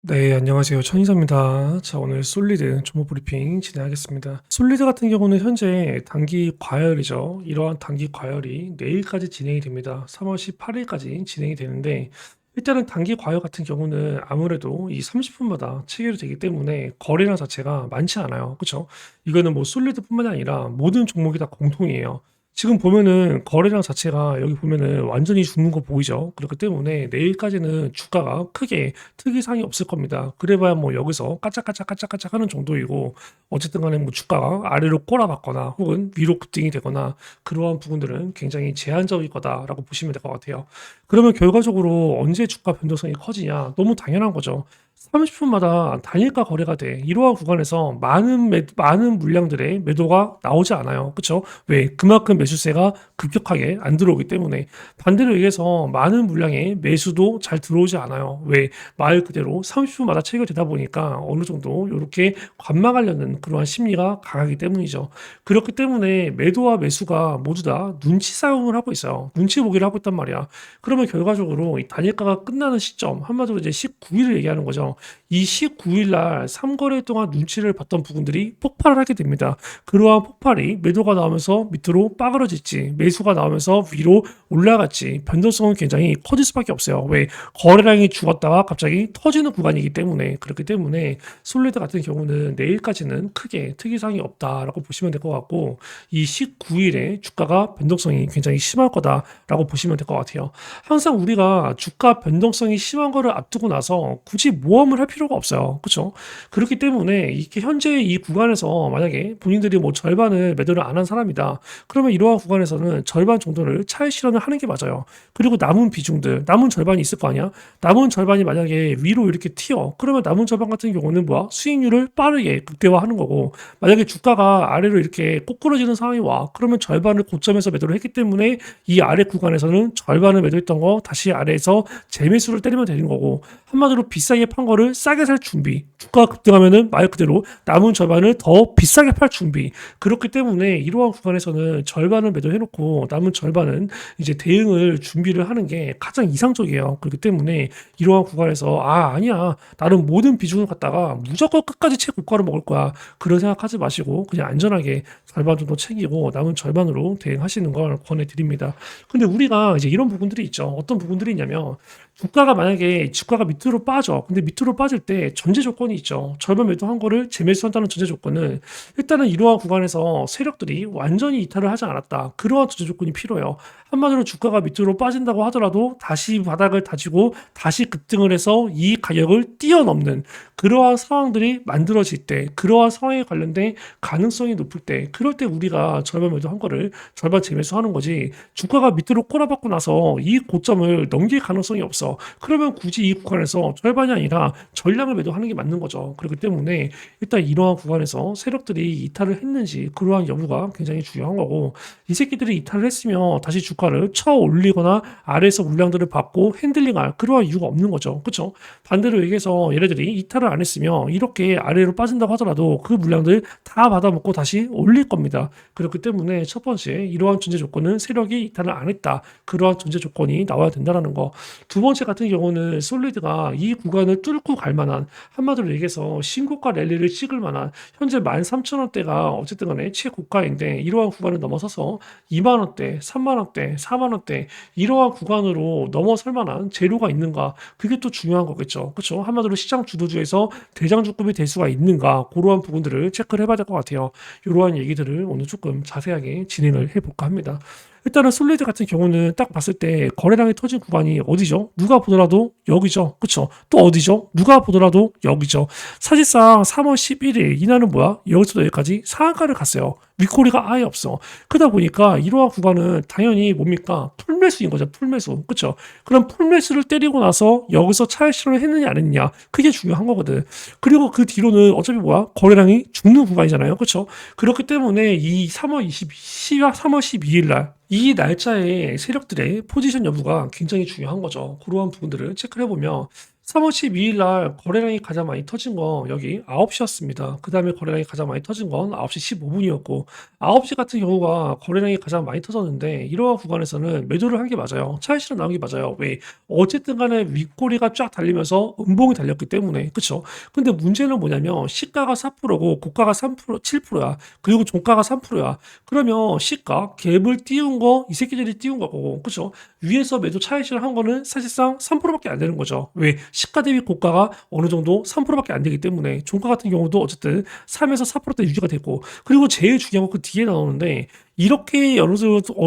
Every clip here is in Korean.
네, 안녕하세요. 천인사입니다. 자, 오늘 솔리드 종목 브리핑 진행하겠습니다. 솔리드 같은 경우는 현재 단기 과열이죠. 이러한 단기 과열이 내일까지 진행이 됩니다. 3월 18일까지 진행이 되는데, 일단은 단기 과열 같은 경우는 아무래도 이 30분마다 체결이 되기 때문에 거래량 자체가 많지 않아요. 그쵸? 이거는 뭐 솔리드뿐만이 아니라 모든 종목이 다 공통이에요. 지금 보면은 거래량 자체가 여기 보면은 완전히 죽는 거 보이죠? 그렇기 때문에 내일까지는 주가가 크게 특이사항이 없을 겁니다. 그래봐야 뭐 여기서 까짝까짝까짝까짝 하는 정도이고, 어쨌든 간에 뭐 주가가 아래로 꼬라박거나 혹은 위로 급등이 되거나 그러한 부분들은 굉장히 제한적일 거다라고 보시면 될 것 같아요. 그러면 결과적으로 언제 주가 변동성이 커지냐? 너무 당연한 거죠. 30분마다 단일가 거래가 돼. 이러한 구간에서 많은 물량들의 매도가 나오지 않아요. 그쵸? 왜? 그만큼 매수세가 급격하게 안 들어오기 때문에. 반대로 얘기해서 많은 물량의 매수도 잘 들어오지 않아요. 왜? 말 그대로 30분마다 체결되다 보니까 어느 정도 이렇게 관망하려는 그러한 심리가 강하기 때문이죠. 그렇기 때문에 매도와 매수가 모두 다 눈치 싸움을 하고 있어요. 눈치 보기를 하고 있단 말이야. 그러면 결과적으로 이 단일가가 끝나는 시점, 한마디로 이제 19일을 얘기하는 거죠. 이 19일 날 3거래 동안 눈치를 봤던 부분들이 폭발을 하게 됩니다. 그러한 폭발이 매도가 나오면서 밑으로 빠그러질지, 매수가 나오면서 위로 올라갔지, 변동성은 굉장히 커질 수밖에 없어요. 왜? 거래량이 죽었다가 갑자기 터지는 구간이기 때문에. 그렇기 때문에 솔리드 같은 경우는 내일까지는 크게 특이사항이 없다라고 보시면 될 것 같고, 이 19일에 주가가 변동성이 굉장히 심할 거다라고 보시면 될 것 같아요. 항상 우리가 주가 변동성이 심한 거를 앞두고 나서 굳이 모험을 할 필요가 없어요. 그렇죠? 그렇기 때문에 이렇게 현재 이 구간에서 만약에 본인들이 뭐 절반을 매도를 안 한 사람이다. 그러면 이러한 구간에서는 절반 정도를 차익 실현을 하는 게 맞아요. 그리고 남은 비중들, 남은 절반이 있을 거 아니야? 남은 절반이 만약에 위로 이렇게 튀어. 그러면 남은 절반 같은 경우는 뭐야? 수익률을 빠르게 극대화하는 거고, 만약에 주가가 아래로 이렇게 꼬꾸러지는 상황이 와. 그러면 절반을 고점에서 매도를 했기 때문에 이 아래 구간에서는 절반을 매도했던 거 다시 아래에서 재매수를 때리면 되는 거고, 한마디로 비싸게 판 거를 싸게 살 준비. 주가가 급등하면은 말 그대로 남은 절반을 더 비싸게 팔 준비. 그렇기 때문에 이러한 구간에서는 절반을 매도해놓고 남은 절반은 이제 대응을 준비를 하는 게 가장 이상적이에요. 그렇기 때문에 이러한 구간에서 아니야, 나는 모든 비중을 갖다가 무조건 끝까지 최고가를 먹을 거야, 그런 생각하지 마시고 그냥 안전하게 절반 정도 챙기고 남은 절반으로 대응하시는 걸 권해드립니다. 근데 우리가 이제 이런 부분들이 있죠. 어떤 부분들이 있냐면, 주가가 밑으로 빠져. 근데 밑으로 빠질 때 전제 조건이 있죠. 절반 매도한 거를 재매수한다는 전제 조건은, 일단은 이러한 구간에서 세력들이 완전히 이탈을 하지 않았다. 그러한 전제 조건이 필요해요. 한마디로 주가가 밑으로 빠진다고 하더라도 다시 바닥을 다지고 다시 급등을 해서 이 가격을 뛰어넘는 그러한 상황들이 만들어질 때, 그러한 상황에 관련된 가능성이 높을 때, 그럴 때 우리가 절반 매도한 거를 절반 재매수하는 거지, 주가가 밑으로 꼬라박고 나서 이 고점을 넘길 가능성이 없어. 그러면 굳이 이 구간에서 절반이 아니라 전량을 매도하는 게 맞는 거죠. 그렇기 때문에 일단 이러한 구간에서 세력들이 이탈을 했는지 그러한 여부가 굉장히 중요한 거고, 이 새끼들이 이탈을 했으면 다시 주가를 쳐 올리거나 아래에서 물량들을 받고 핸들링할 그러한 이유가 없는 거죠. 그렇죠? 반대로 얘기해서 얘네들이 이탈을 안 했으면 이렇게 아래로 빠진다고 하더라도 그 물량들 다 받아먹고 다시 올릴 겁니다. 그렇기 때문에 첫 번째, 이러한 전제 조건은 세력이 이탈을 안 했다. 그러한 전제 조건이 나와야 된다는 거. 두 번째 같은 경우는 솔리드가 이 구간을 뚫고 갈 만한, 한마디로 얘기해서 신고가 랠리를 찍을 만한, 현재 13,000원대가 어쨌든 간에 최고가인데 이러한 구간을 넘어서서 2만 원대, 3만 원대, 4만 원대 이러한 구간으로 넘어설 만한 재료가 있는가, 그게 또 중요한 거겠죠. 그렇죠? 한마디로 시장 주도주에서 대장주급이 될 수가 있는가, 그러한 부분들을 체크를 해봐야 될 것 같아요. 이러한 얘기들을 오늘 조금 자세하게 진행을 해볼까 합니다. 일단은 솔리드 같은 경우는 딱 봤을 때 거래량이 터진 구간이 어디죠? 누가 보더라도 여기죠. 그쵸? 또 어디죠? 누가 보더라도 여기죠. 사실상 3월 11일 이날은 뭐야? 여기서부터 여기까지 상한가를 갔어요. 윗꼬리가 아예 없어. 그러다 보니까 이러한 구간은 당연히 뭡니까? 풀매수인 거죠. 풀매수. 그쵸? 그럼 풀매수를 때리고 나서 여기서 차익 실현을 했느냐 안 했느냐, 그게 중요한 거거든. 그리고 그 뒤로는 어차피 뭐야? 거래량이 죽는 구간이잖아요. 그쵸? 그렇기 때문에 이 3월 12일 날, 이 날짜에 세력들의 포지션 여부가 굉장히 중요한 거죠. 그러한 부분들을 체크를 해보면 3월 12일 날 거래량이 가장 많이 터진 건 여기 9시였습니다. 그 다음에 거래량이 가장 많이 터진 건 9시 15분이었고 9시 같은 경우가 거래량이 가장 많이 터졌는데 이러한 구간에서는 매도를 한 게 맞아요. 차익실현 나온 게 맞아요. 왜? 어쨌든 간에 윗꼬리가 쫙 달리면서 음봉이 달렸기 때문에 그쵸? 근데 문제는 뭐냐면 시가가 4%고 고가가 3% 7%야. 그리고 종가가 3%야. 그러면 시가 갭을 띄운 거 이 새끼들이 띄운 거고 그쵸? 위에서 매도 차익실현 한 거는 사실상 3%밖에 안 되는 거죠. 왜? 시가 대비 고가가 어느 정도 3%밖에 안 되기 때문에 종가 같은 경우도 어쨌든 3에서 4%대 유지가 되고 그리고 제일 중요한 건 그 뒤에 나오는데 이렇게 어느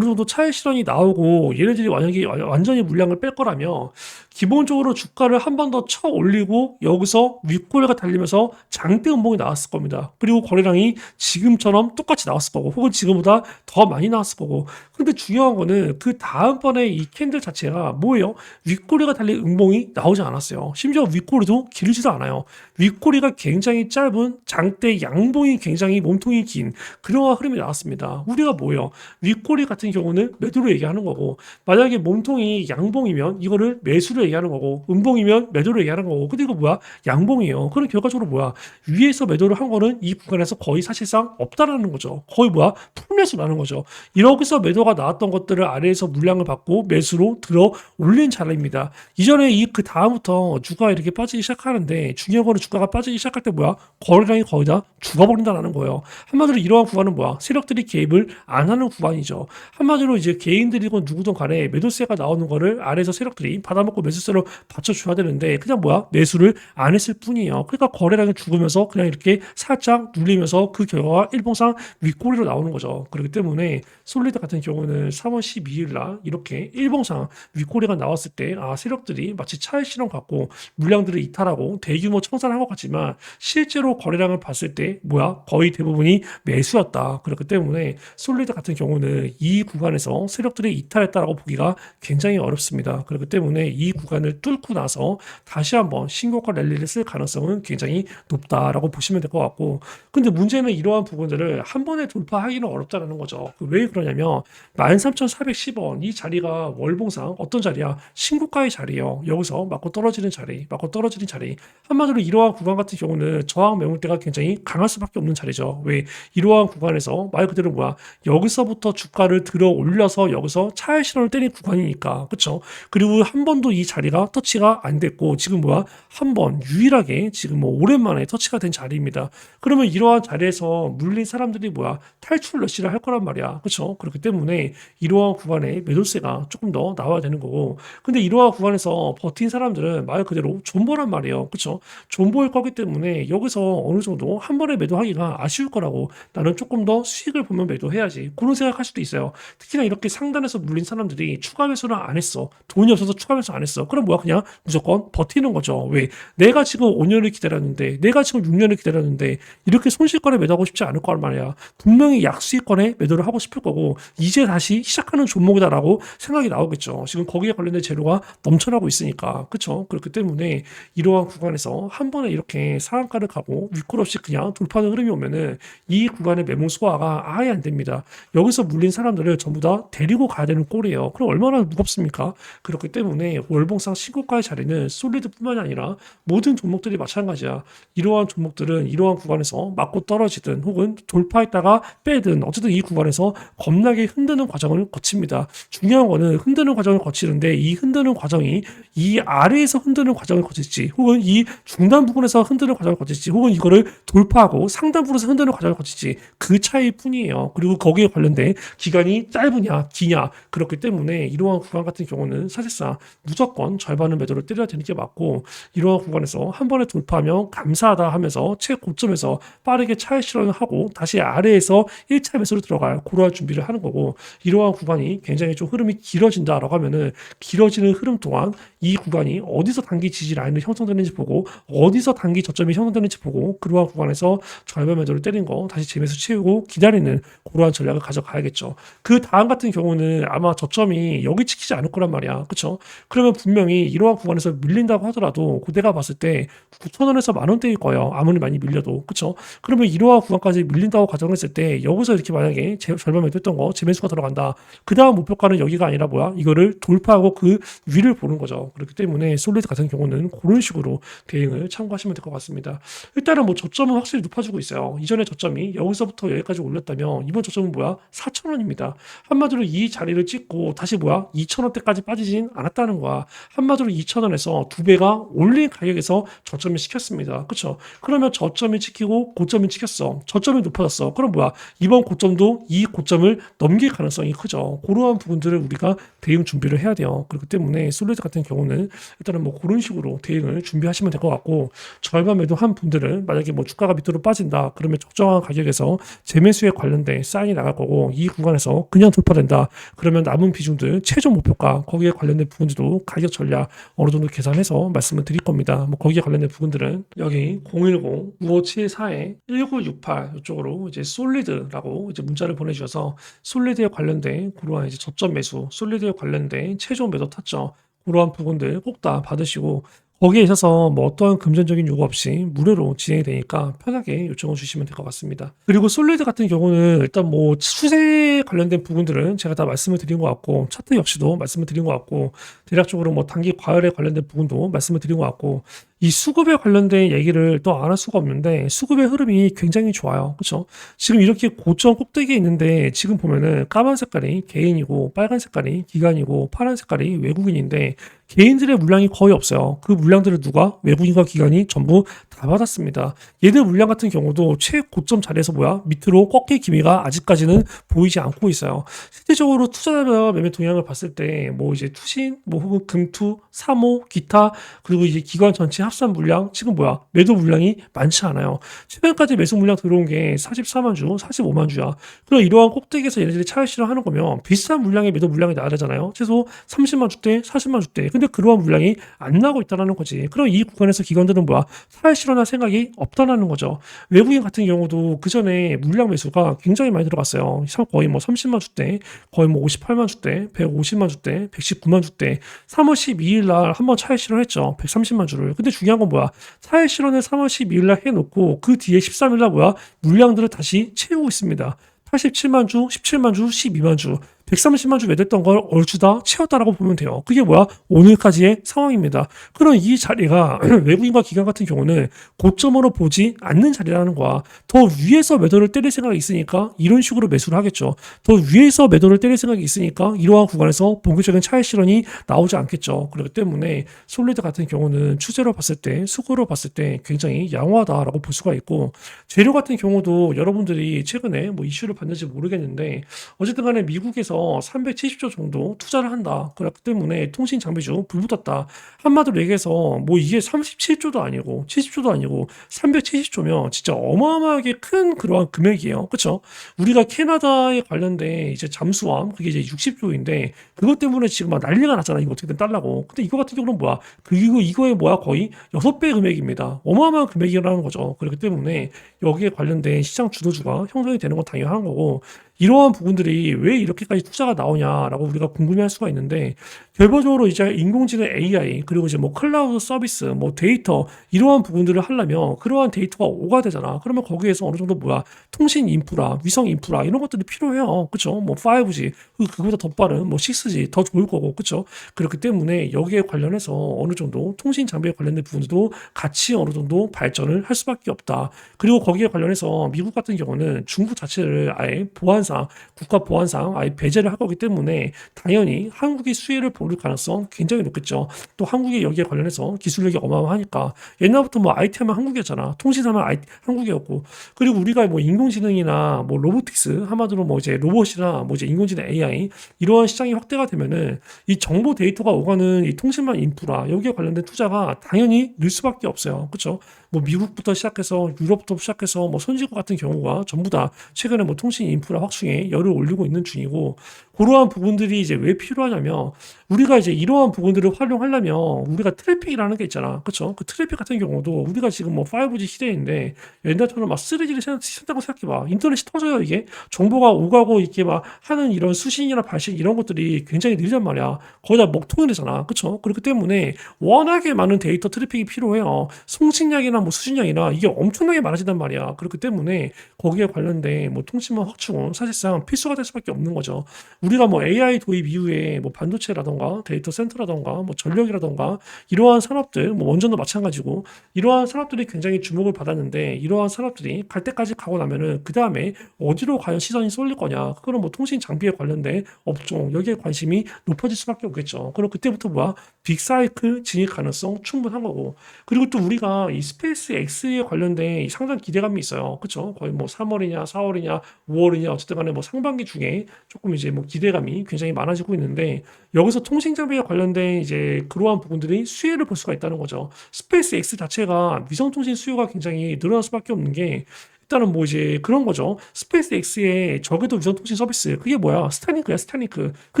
정도 차익 실현이 나오고 얘네들이 만약에 완전히 물량을 뺄 거라면 기본적으로 주가를 한 번 더 쳐 올리고 여기서 윗꼬리가 달리면서 장대 음봉이 나왔을 겁니다. 그리고 거래량이 지금처럼 똑같이 나왔을 거고 혹은 지금보다 더 많이 나왔을 거고 근데 중요한 거는 그 다음번에 이 캔들 자체가 뭐예요? 윗꼬리가 달린 음봉이 나오지 않았어요. 심지어 윗꼬리도 길지도 않아요. 윗꼬리가 굉장히 짧은 장대 양봉이 굉장히 몸통이 긴 그러한 흐름이 나왔습니다. 우리가 뭐예요? 윗꼬리 같은 경우는 매도로 얘기하는 거고 만약에 몸통이 양봉이면 이거를 매수로 얘기하는 거고 음봉이면 매도로 얘기하는 거고 근데 이거 뭐야? 양봉이에요. 그럼 결과적으로 뭐야? 위에서 매도를 한 거는 이 구간에서 거의 사실상 없다라는 거죠. 거의 뭐야? 풀매수라는 거죠. 이러고서 매도가 나왔던 것들을 아래에서 물량을 받고 매수로 들어 올린 자리입니다. 이전에 이 그 다음부터 주가가 이렇게 빠지기 시작하는데 중요한 거는 주가가 빠지기 시작할 때 뭐야? 거래량이 거의 다 죽어버린다는 거예요. 한마디로 이러한 구간은 뭐야? 세력들이 개입을 안 하는 구간이죠. 한마디로 이제 개인들이건 누구든 간에 매도세가 나오는 거를 아래에서 세력들이 받아먹고 매수세로 받쳐줘야 되는데 그냥 뭐야? 매수를 안 했을 뿐이에요. 그러니까 거래량이 죽으면서 그냥 이렇게 살짝 눌리면서 그 결과가 일봉상 윗꼬리로 나오는 거죠. 그렇기 때문에 솔리드 같은 경우는 3월 12일 날 이렇게 일봉상 윗꼬리가 나왔을 때 세력들이 마치 차익 실현 갖고 물량들을 이탈하고 대규모 청산한 것 같지만 실제로 거래량을 봤을 때 뭐야? 거의 대부분이 매수였다. 그렇기 때문에 솔리드 같은 경우는 이 구간에서 세력들이 이탈했다라고 보기가 굉장히 어렵습니다. 그렇기 때문에 이 구간을 뚫고 나서 다시 한번 신고가 랠리를 쓸 가능성은 굉장히 높다라고 보시면 될 것 같고 근데 문제는 이러한 부분들을 한 번에 돌파하기는 어렵다는 거죠. 왜 그러냐면 13,410원 이 자리가 월봉상 어떤 자리야? 신고가의 자리예요. 여기서 맞고 떨어지는 자리, 맞고 떨어지는 자리. 한마디로 이러한 구간 같은 경우는 저항 매물대가 굉장히 강할 수밖에 없는 자리죠. 왜? 이러한 구간에서 말 그대로 뭐야? 여기서부터 주가를 들어 올려서 여기서 차익 실현을 때린 구간이니까. 그쵸? 그리고 한 번도 이 자리가 터치가 안 됐고 지금 뭐야? 한 번 유일하게 지금 뭐 오랜만에 터치가 된 자리입니다. 그러면 이러한 자리에서 물린 사람들이 뭐야? 탈출 러시를 할 거란 말이야. 그쵸? 그렇기 때문에 이러한 구간에 매도세가 조금 더 나와야 되는 거고 근데 이러한 구간에서 버틴 사람들은 말 그대로 존버란 말이에요. 그쵸? 존버일 거기 때문에 여기서 어느 정도 한 번에 매도하기가 아쉬울 거라고 나는 조금 더 수익을 보면 매도해야지 그런 생각할 수도 있어요. 특히나 이렇게 상단에서 물린 사람들이 추가 매수를 안 했어. 돈이 없어서 추가 매수 안 했어. 그럼 뭐야? 그냥 무조건 버티는 거죠. 왜? 내가 지금 5년을 기다렸는데 내가 지금 6년을 기다렸는데 이렇게 손실권에 매도하고 싶지 않을 거란 말이야. 분명히 약수익권에 매도를 하고 싶을 거고 이제 다시 시작하는 종목이다라고 생각이 나오겠죠. 지금 거기에 관련된 재료가 넘쳐나고 있으니까. 그렇죠? 그렇기 때문에 이러한 구간에서 한 번에 이렇게 상한가를 가고 윗골 없이 그냥 돌파하는 흐름이 오면은 이 구간의 매물 소화가 아예 안 됩니다. 여기서 물린 사람들을 전부 다 데리고 가야 되는 꼴이에요. 그럼 얼마나 무겁습니까? 그렇기 때문에 월봉상 신고가의 자리는 솔리드뿐만이 아니라 모든 종목들이 마찬가지야. 이러한 종목들은 이러한 구간에서 맞고 떨어지든 혹은 돌파했다가 빼든 어쨌든 이 구간에서 겁나게 흔드는 과정을 거칩니다. 중요한 거는 흔드는 과정을 거치는데 이 흔드는 과정이 이 아래에서 흔드는 과정을 거칠지 혹은 이 중단 부분에서 흔드는 과정을 거칠지 혹은 이거를 돌파하고 상단 부분에서 흔드는 과정을 거칠지 그 차이 뿐이에요. 그리고 거기에 관련된 기간이 짧으냐 기냐 그렇기 때문에 이러한 구간 같은 경우는 사실상 무조건 절반을 매도를 때려야 되는 게 맞고 이러한 구간에서 한 번에 돌파하면 감사하다 하면서 최고점에서 빠르게 차익 실현을 하고 다시 아래에서 1차 매수로 들어갈 그러한 준비를 하는 거고 이러한 구간이 굉장히 좀 흐름이 길어진다라고 하면은 길어지는 흐름 동안 이 구간이 어디서 단기 지지 라인을 형성되는지 보고 어디서 단기 저점이 형성되는지 보고 그러한 구간에서 절반 매도를 때린 거 다시 재매수 채우고 기다리는 그러한 전략을 가져가야겠죠. 그 다음 같은 경우는 아마 저점이 여기 지키지 않을 거란 말이야. 그쵸? 그러면 분명히 이러한 구간에서 밀린다고 하더라도 내가 봤을 때 9,000원에서 만 원대일 거예요. 아무리 많이 밀려도. 그쵸? 그러면 이러한 구간까지 밀린다고 가정했을 때 여기서 이렇게 만약에 절반 매도했던 거 재매수가 들어간다. 그 다음 목표가는 여기가 아니라 뭐야? 이거를 돌파하고 그 위를 보는 거죠. 그렇기 때문에 솔리드 같은 경우는 그런 식으로 대응을 참고하시면 될 것 같습니다. 일단은 뭐 저점은 확실히 높아지고 있어요. 이전에 저점이 여기서부터 여기까지 올렸다면 이번 저점은 뭐야? 4,000원입니다. 한마디로 이 자리를 찍고 다시 뭐야? 2,000원대까지 빠지진 않았다는 거야. 한마디로 2,000원에서 두 배가 올린 가격에서 저점을 시켰습니다. 그렇죠? 그러면 저점이 찍히고 고점이 찍혔어. 저점이 높아졌어. 그럼 뭐야? 이번 고점도 이 고점을 넘길 가능성이 크죠. 그러한 부분들을 우리가 대응 준비를 해야 돼요. 그렇기 때문에 솔리드 같은 경우는 일단은 뭐 그런 식으로 대응을 준비하시면 될 것 같고, 절반 매도한 분들은 만약에 뭐 주가가 밑으로 빠진다 그러면 적정한 가격에서 재매수에 관련된 사인이 나갈 거고, 이 구간에서 그냥 돌파된다 그러면 남은 비중들 최종 목표가 거기에 관련된 부분들도 가격 전략 어느 정도 계산해서 말씀을 드릴 겁니다. 뭐 거기에 관련된 부분들은 여기 010-9574-1968 이쪽으로 이제 솔리드라고 이제 문자를 보내주셔서 솔리드에 관련된 그러한 이제 저점 매수, 솔리드에 관련된 최종 매도 타점 그러한 부분들 꼭 다 받으시고, 거기에 있어서 뭐 어떠한 금전적인 요구 없이 무료로 진행이 되니까 편하게 요청을 주시면 될 것 같습니다. 그리고 솔리드 같은 경우는 일단 뭐 추세 관련된 부분들은 제가 다 말씀을 드린 것 같고, 차트 역시도 말씀을 드린 것 같고, 대략적으로 뭐 단기 과열에 관련된 부분도 말씀을 드린 것 같고, 이 수급에 관련된 얘기를 또 안 할 수가 없는데 수급의 흐름이 굉장히 좋아요. 그렇죠? 지금 이렇게 고점 꼭대기에 있는데 지금 보면은 까만 색깔이 개인이고 빨간 색깔이 기관이고 파란 색깔이 외국인인데 개인들의 물량이 거의 없어요. 그 물량들을 누가? 외국인과 기관이 전부 다 받았습니다. 얘들 물량 같은 경우도 최고점 자리에서 뭐야? 밑으로 꺾일 기미가 아직까지는 보이지 않고 있어요. 실질적으로 투자자 매매 동향을 봤을 때 뭐 이제 투신, 뭐 혹은 금투, 사모, 기타 그리고 이제 기관 전체 합산 물량 지금 뭐야? 매도 물량이 많지 않아요. 최근까지 매수 물량 들어온 게 44만 주, 45만 주야. 그럼 이러한 꼭대기에서 얘네들이 차익 실현하는 거면 비슷한 물량의 매도 물량이 나야 되잖아요. 최소 30만 주대, 40만 주대. 근데 그러한 물량이 안 나오고 있다는 거지. 그럼 이 구간에서 기관들은 뭐야? 차익 실현할 생각이 없다는 거죠. 외국인 같은 경우도 그 전에 물량 매수가 굉장히 많이 들어갔어요. 거의 뭐 30만 주대, 거의 뭐 58만 주대, 150만 주대, 119만 주대. 3월 12일 날 한번 차익 실현했죠. 130만 주를. 근데 중요한 건 뭐야? 차익 실현을 3월 12일 날 해놓고 그 뒤에 13일 날 뭐야? 물량들을 다시 채우고 있습니다. 87만 주, 17만 주, 12만 주. 130만 주 매도했던 걸 얼추 다 채웠다라고 보면 돼요. 그게 뭐야? 오늘까지의 상황입니다. 그럼 이 자리가 외국인과 기관 같은 경우는 고점으로 보지 않는 자리라는 거야. 더 위에서 매도를 때릴 생각이 있으니까 이런 식으로 매수를 하겠죠. 더 위에서 매도를 때릴 생각이 있으니까 이러한 구간에서 본격적인 차익 실현이 나오지 않겠죠. 그렇기 때문에 솔리드 같은 경우는 추세로 봤을 때, 수급으로 봤을 때 굉장히 양호하다라고 볼 수가 있고, 재료 같은 경우도 여러분들이 최근에 뭐 이슈를 봤는지 모르겠는데 어쨌든 간에 미국에서 370조 정도 투자를 한다. 그렇기 때문에 통신 장비주 불붙었다. 한마디로 얘기해서 뭐 이게 37조도 아니고 70조도 아니고 370조면 진짜 어마어마하게 큰 그러한 금액이에요. 그렇죠? 우리가 캐나다에 관련된 이제 잠수함 그게 이제 60조인데 그것 때문에 지금 막 난리가 났잖아. 이거 어떻게든 달라고. 근데 이거 같은 경우는 뭐야? 그리고 이거에 뭐야? 거의 6배 금액입니다. 어마어마한 금액이라는 거죠. 그렇기 때문에 여기에 관련된 시장 주도주가 형성이 되는 건 당연한 거고, 이러한 부분들이 왜 이렇게까지 투자가 나오냐라고 우리가 궁금해할 수가 있는데, 결과적으로 이제 인공지능 AI 그리고 이제 뭐 클라우드 서비스 뭐 데이터 이러한 부분들을 하려면 그러한 데이터가 오가 되잖아. 그러면 거기에서 어느 정도 뭐야? 통신 인프라, 위성 인프라 이런 것들이 필요해요. 그렇죠? 뭐 5G 그거보다 더 빠른 뭐 6G 더 좋을 거고. 그렇죠? 그렇기 때문에 여기에 관련해서 어느 정도 통신 장비에 관련된 부분도 같이 어느 정도 발전을 할 수밖에 없다. 그리고 거기에 관련해서 미국 같은 경우는 중국 자체를 아예 보안상 국가 보안상 아예 배제를 할 거기 때문에 당연히 한국이 수혜를 볼 가능성 굉장히 높겠죠. 또 한국이 여기에 관련해서 기술력이 어마어마하니까 옛날부터 뭐 IT 하면 한국이었잖아. 통신하면 한국이었고, 그리고 우리가 뭐 인공지능이나 뭐 로보틱스 한마디로 뭐 이제 로봇이나 뭐 이제 인공지능 AI 이러한 시장이 확대가 되면은 이 정보 데이터가 오가는 이 통신망 인프라 여기에 관련된 투자가 당연히 늘 수밖에 없어요. 그렇죠? 뭐 미국부터 시작해서 유럽부터 시작해서 뭐 선진국 같은 경우가 전부 다 최근에 뭐 통신 인프라 하중에 열을 올리고 있는 중이고, 그러한 부분들이 이제 왜 필요하냐면, 우리가 이제 이러한 부분들을 활용하려면 우리가 트래픽이라는 게 있잖아. 그쵸? 그 트래픽 같은 경우도 우리가 지금 뭐 5G 시대인데 옛날처럼 막 3G를 쓴다고 생각해봐. 인터넷이 터져요, 이게. 정보가 오가고 이렇게 막 하는 이런 수신이나 발신 이런 것들이 굉장히 느리단 말이야. 거의 다 먹통이 되잖아. 그쵸? 그렇기 때문에 워낙에 많은 데이터 트래픽이 필요해요. 송신량이나 뭐 수신량이나 이게 엄청나게 많아진단 말이야. 그렇기 때문에 거기에 관련된 뭐 통신망 확충은 사실상 필수가 될 수밖에 없는 거죠. 우리가 뭐 AI 도입 이후에 뭐 반도체라던가 데이터 센터라던가 뭐 전력이라던가 이러한 산업들, 뭐 원전도 마찬가지고 이러한 산업들이 굉장히 주목을 받았는데 이러한 산업들이 갈 때까지 가고 나면은 그 다음에 어디로 과연 시선이 쏠릴 거냐? 그거는 뭐 통신 장비에 관련된 업종 여기에 관심이 높아질 수밖에 없겠죠. 그럼 그때부터 뭐야? 빅사이클 진입 가능성 충분한 거고. 그리고 또 우리가 이 스페이스 X에 관련된 이 상당 기대감이 있어요. 그렇죠? 거의 뭐 3월이냐, 4월이냐, 5월이냐 어쨌든 간에 뭐 상반기 중에 조금 이제 뭐 기대감이 굉장히 많아지고 있는데 여기서 통신 장비에 관련된 이제 그러한 부분들이 수혜를 볼 수가 있다는 거죠. 스페이스 X 자체가 위성 통신 수요가 굉장히 늘어날 수밖에 없는 게 일단은 뭐 이제 그런 거죠. 스페이스 X의 저궤도 위성 통신 서비스 그게 뭐야? 스타링크야, 스타링크. 그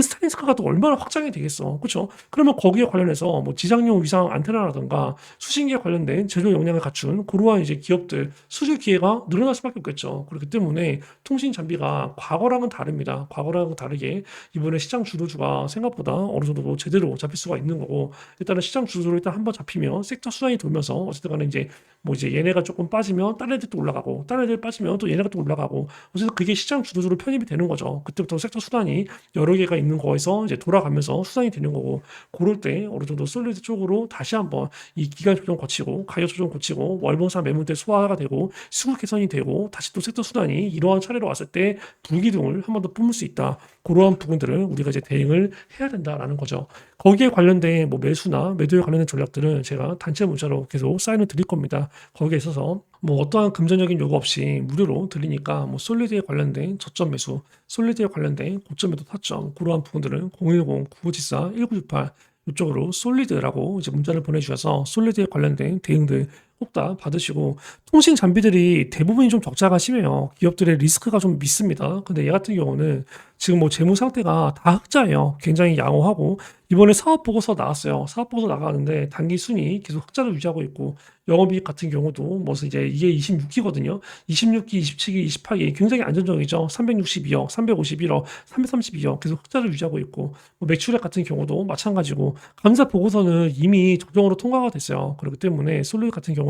스타링크가 또 얼마나 확장이 되겠어, 그렇죠? 그러면 거기에 관련해서 뭐 지상용 위성 안테나라든가 수신기에 관련된 제조 역량을 갖춘 그러한 이제 기업들 수주 기회가 늘어날 수밖에 없겠죠. 그렇기 때문에 통신 장비가 과거랑은 다릅니다. 과거랑은 다르게 이번에 시장 주도주가 생각보다 어느 정도 제대로 잡힐 수가 있는 거고 일단은 시장 주도주로 일단 한번 잡히면 섹터 수단이 돌면서 어쨌든 간에 이제 뭐 이제 얘네가 조금 빠지면 다른 애들 또 올라가고 다른 애들 빠지면 또 얘네가 또 올라가고 어쨌든 그게 시장 주도주로 편입이 되는 거죠. 그때부터 섹터 수단이 여러 개가 있는 거에서 이제 돌아가면서 수단이 되는 거고 그럴 때 어느 정도 솔리드 쪽으로 다시 한번 이 기간 조정 거치고 가격 조정 거치고 월봉상 매물대 소화가 되고 수급 개선이 되고 다시 또 섹터 수단이 이러한 차례로 왔을 때 불기둥을 한 번 더 뿜을 수 있다. 그러한 부분들을 우리가 이제 대응을 해야 된다라는 거죠. 거기에 관련된 뭐 매수나 매도에 관련된 전략들은 제가 단체 문자로 계속 사인을 드릴 겁니다. 거기에 있어서 뭐 어떠한 금전적인 요구 없이 무료로 드리니까 뭐 솔리드에 관련된 저점 매수, 솔리드에 관련된 고점 매도 타점 그러한 부분들은 010-9574-1968 이쪽으로 솔리드라고 이제 문자를 보내주셔서 솔리드에 관련된 대응들 꼭 다 받으시고 통신 장비들이 대부분이 좀 적자가 심해요. 기업들의 리스크가 좀 밉습니다. 근데 얘 같은 경우는 지금 뭐 재무 상태가 다 흑자예요. 굉장히 양호하고 이번에 사업 보고서 나왔어요. 사업 보고서 나가는데 단기 순이 계속 흑자를 유지하고 있고 영업이익 같은 경우도 뭐 이제 이게 26기거든요. 26기, 27기, 28기 굉장히 안정적이죠. 362억, 351억, 332억 계속 흑자를 유지하고 있고 뭐 매출액 같은 경우도 마찬가지고 감사 보고서는 이미 적정으로 통과가 됐어요. 그렇기 때문에 솔루드 같은 경우는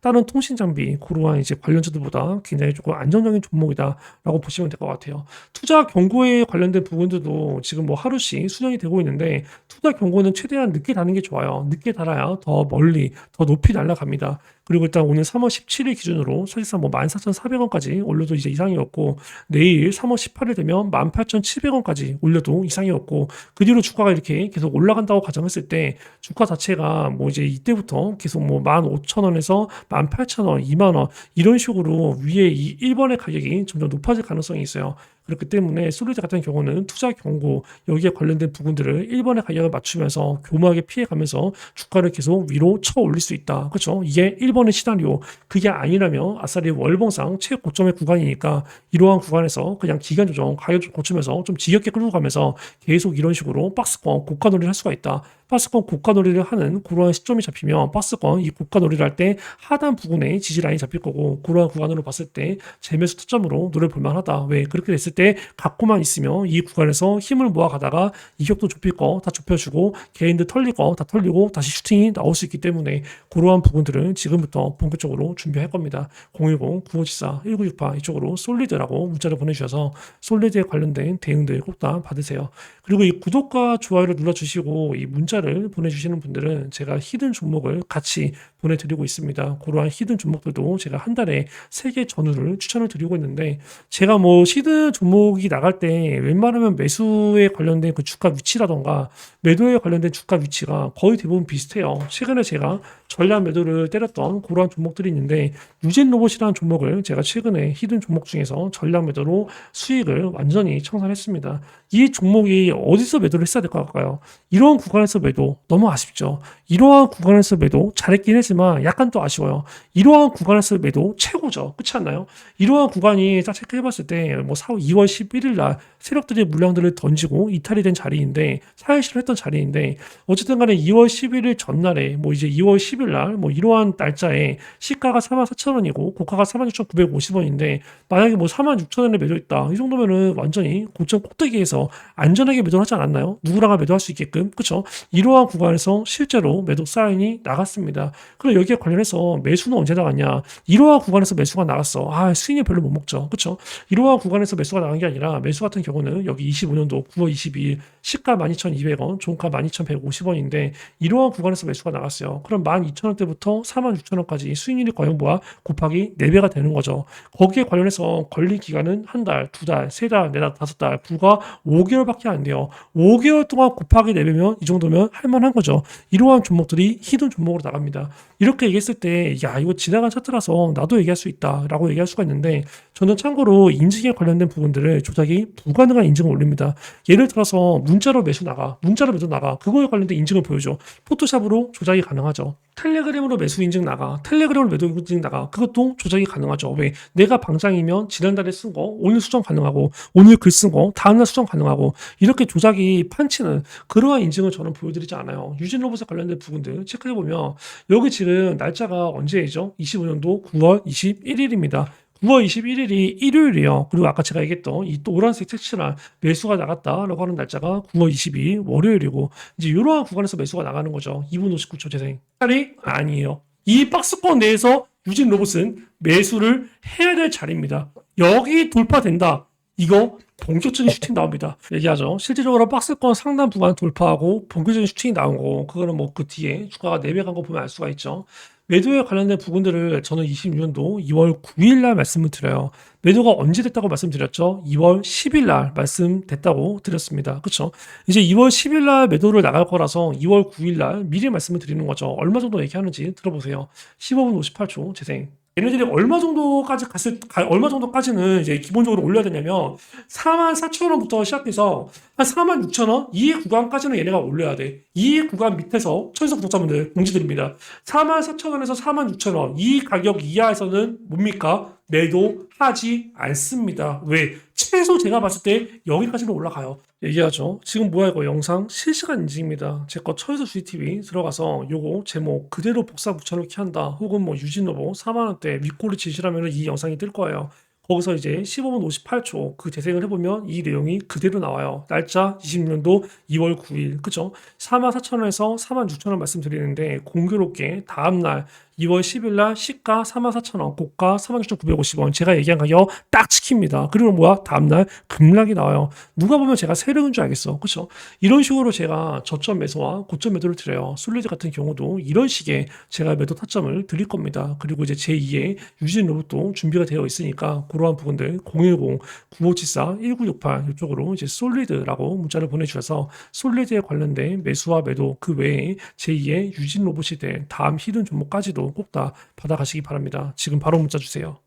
다른 통신 장비 그러한 이제 관련주들보다 굉장히 조금 안정적인 종목이다라고 보시면 될 것 같아요. 투자 경고에 관련된 부분들도 지금 뭐 하루씩 수정이 되고 있는데 투자 경고는 최대한 늦게 다는 게 좋아요. 늦게 달아야 더 멀리, 더 높이 날아갑니다. 그리고 일단 오늘 3월 17일 기준으로 사실상 뭐 14,400원까지 올려도 이제 이상이었고 내일 3월 18일 되면 18,700원까지 올려도 이상이었고 그 뒤로 주가가 이렇게 계속 올라간다고 가정했을 때 주가 자체가 뭐 이제 이때부터 계속 뭐 15,000원에서 18,000원, 2만원 이런 식으로 위에 이 1번의 가격이 점점 높아질 가능성이 있어요. 그렇기 때문에 솔리드 같은 경우는 투자 경고 여기에 관련된 부분들을 1번의 가격을 맞추면서 교묘하게 피해가면서 주가를 계속 위로 쳐 올릴 수 있다. 그렇죠? 이게 1번의 시나리오. 그게 아니라면 아싸리 월봉상 최고점의 구간이니까 이러한 구간에서 그냥 기간 조정, 가격 좀 고치면서 좀 지겹게 끌고 가면서 계속 이런 식으로 박스권 고가 놀이를 할 수가 있다. 박스권 고가 놀이를 하는 그러한 시점이 잡히면 박스권 이 고가 놀이를 할 때 하단 부분에 지지라인이 잡힐 거고 그러한 구간으로 봤을 때 재매수 타점으로 노려볼 볼만하다. 왜? 그렇게 됐을 때 갖고만 있으면 이 구간에서 힘을 모아가다가 이격도 좁힐 거 다 좁혀주고 개인들 털릴 거 다 털리고 다시 슈팅이 나올 수 있기 때문에 그러한 부분들은 지금부터 본격적으로 준비할 겁니다. 010-9574-1968 이쪽으로 솔리드라고 문자를 보내주셔서 솔리드에 관련된 대응들 꼭 다 받으세요. 그리고 이 구독과 좋아요를 눌러주시고 이 문자를 보내주시는 분들은 제가 히든 종목을 같이 보내드리고 있습니다. 그러한 히든 종목들도 제가 한 달에 3개 전후를 추천을 드리고 있는데 제가 뭐 히든 종목이 나갈 때 웬만하면 매수에 관련된 그 주가 위치라던가 매도에 관련된 주가 위치가 거의 대부분 비슷해요. 최근에 제가 전략 매도를 때렸던 그러한 종목들이 있는데 유젠 로봇이라는 종목을 제가 최근에 히든 종목 중에서 전략 매도로 수익을 완전히 청산했습니다. 이 종목이 어디서 매도를 했어야 될 것 같을까요? 이러한 구간에서 매도 너무 아쉽죠. 이러한 구간에서 매도 잘했긴 했지만 하지만 약간 또 아쉬워요. 이러한 구간에서 매도 최고죠. 그렇지 않나요? 이러한 구간이 딱 체크해봤을 때 뭐 2월 11일 날 세력들이 물량들을 던지고 이탈이 된 자리인데 사회시를 했던 자리인데 어쨌든 간에 2월 11일 전날에 뭐 이제 2월 10일 날 뭐 이러한 날짜에 시가가 44,000원이고 고가가 46,950원인데 만약에 뭐 46,000원에 매도했다. 이 정도면은 완전히 고점 꼭대기에서 안전하게 매도를 하지 않았나요? 누구나가 매도할 수 있게끔. 그렇죠? 이러한 구간에서 실제로 매도 사인이 나갔습니다. 그럼 여기에 관련해서 매수는 언제 나갔냐? 이러한 구간에서 매수가 나갔어. 아, 수익이 별로 못 먹죠. 그렇죠? 이러한 구간에서 매수가 나간 게 아니라 매수 같은 경우는 여기 25년도 9월 22일 시가 12,200원, 종가 12,150원인데 이러한 구간에서 매수가 나갔어요. 그럼 12,000원대부터 46,000원까지 수익률이 과연 뭐야? 곱하기 4배가 되는 거죠. 거기에 관련해서 걸린 기간은 한 달, 두 달, 세 달, 네 달, 다섯 달, 불과 5개월밖에 안 돼요. 5개월 동안 곱하기 4배면 이 정도면 할만한 거죠. 이러한 종목들이 히든 종목으로 나갑니다. 이렇게 얘기했을 때, 야, 이거 지나간 차트라서 나도 얘기할 수 있다라고 얘기할 수가 있는데, 저는 참고로 인증에 관련된 부분들을 조작이 불가능한 인증을 올립니다. 예를 들어서 문자로 매수 나가, 문자로 매도 나가, 그거에 관련된 인증을 보여줘. 포토샵으로 조작이 가능하죠. 텔레그램으로 매수 인증 나가, 텔레그램으로 매도 인증 나가, 그것도 조작이 가능하죠. 왜? 내가 방장이면 지난달에 쓴 거, 오늘 수정 가능하고, 오늘 글 쓴 거, 다음날 수정 가능하고, 이렇게 조작이 판치는 그러한 인증을 저는 보여드리지 않아요. 유진 로봇에 관련된 부분들 체크해보면, 여기 지금 날짜가 언제이죠? 25년도 9월 21일입니다. 9월 21일이 일요일이에요. 그리고 아까 제가 얘기했던 이 또 노란색 색칠한 매수가 나갔다라고 하는 날짜가 9월 22일 월요일이고 이제 이러한 구간에서 매수가 나가는 거죠. 2분 59초 재생. 자리 아니에요. 이 박스권 내에서 유진 로봇은 매수를 해야 될 자리입니다. 여기 돌파된다. 이거 본격적인 슈팅 나옵니다. 얘기하죠. 실질적으로 박스권 상단 구간 돌파하고 본격적인 슈팅이 나온 거, 그거는 뭐 그 뒤에 주가가 내려간 거 보면 알 수가 있죠. 매도에 관련된 부분들을 저는 26년도 2월 9일 날 말씀을 드려요. 매도가 언제 됐다고 말씀드렸죠? 2월 10일 날 말씀됐다고 드렸습니다. 그렇죠? 이제 2월 10일 날 매도를 나갈 거라서 2월 9일 날 미리 말씀을 드리는 거죠. 얼마 정도 얘기하는지 들어보세요. 15분 58초 재생. 얘네들이 얼마 정도까지는 이제 기본적으로 올려야 되냐면 44,000원부터 시작해서 한 46,000원 이 구간까지는 얘네가 올려야 돼. 이 구간 밑에서 천석 구독자분들 공지드립니다. 44,000원에서 46,000원 이 가격 이하에서는 뭡니까? 매도하지 않습니다. 왜? 최소 제가 봤을 때 여기까지는 올라가요. 얘기하죠. 지금 뭐야 이거 영상 실시간 인증입니다. 제 거 처에서 GTV 들어가서 요거 제목 그대로 복사 붙여넣기 한다. 혹은 뭐 유진로보 4만원대 윗꼬리 지시라면 이 영상이 뜰 거예요. 거기서 이제 15분 58초 그 재생을 해보면 이 내용이 그대로 나와요. 날짜 20년도 2월 9일. 그죠? 44,000원에서 46,000원 말씀드리는데 공교롭게 다음날 2월 10일 날 시가 44,000원, 고가 46,950원. 제가 얘기한 가격 딱 지킵니다. 그리고 뭐야? 다음날 급락이 나와요. 누가 보면 제가 세력인 줄 알겠어. 그렇죠? 이런 식으로 제가 저점 매수와 고점 매도를 드려요. 솔리드 같은 경우도 이런 식의 제가 매도 타점을 드릴 겁니다. 그리고 이제 제2의 유진 로봇도 준비가 되어 있으니까 그러한 부분들 010-9574-1968 이쪽으로 이제 솔리드라고 문자를 보내주셔서 솔리드에 관련된 매수와 매도 그 외에 제2의 유진 로봇이 될 다음 히든 종목까지도 꼭 다 받아가시기 바랍니다. 지금 바로 문자 주세요.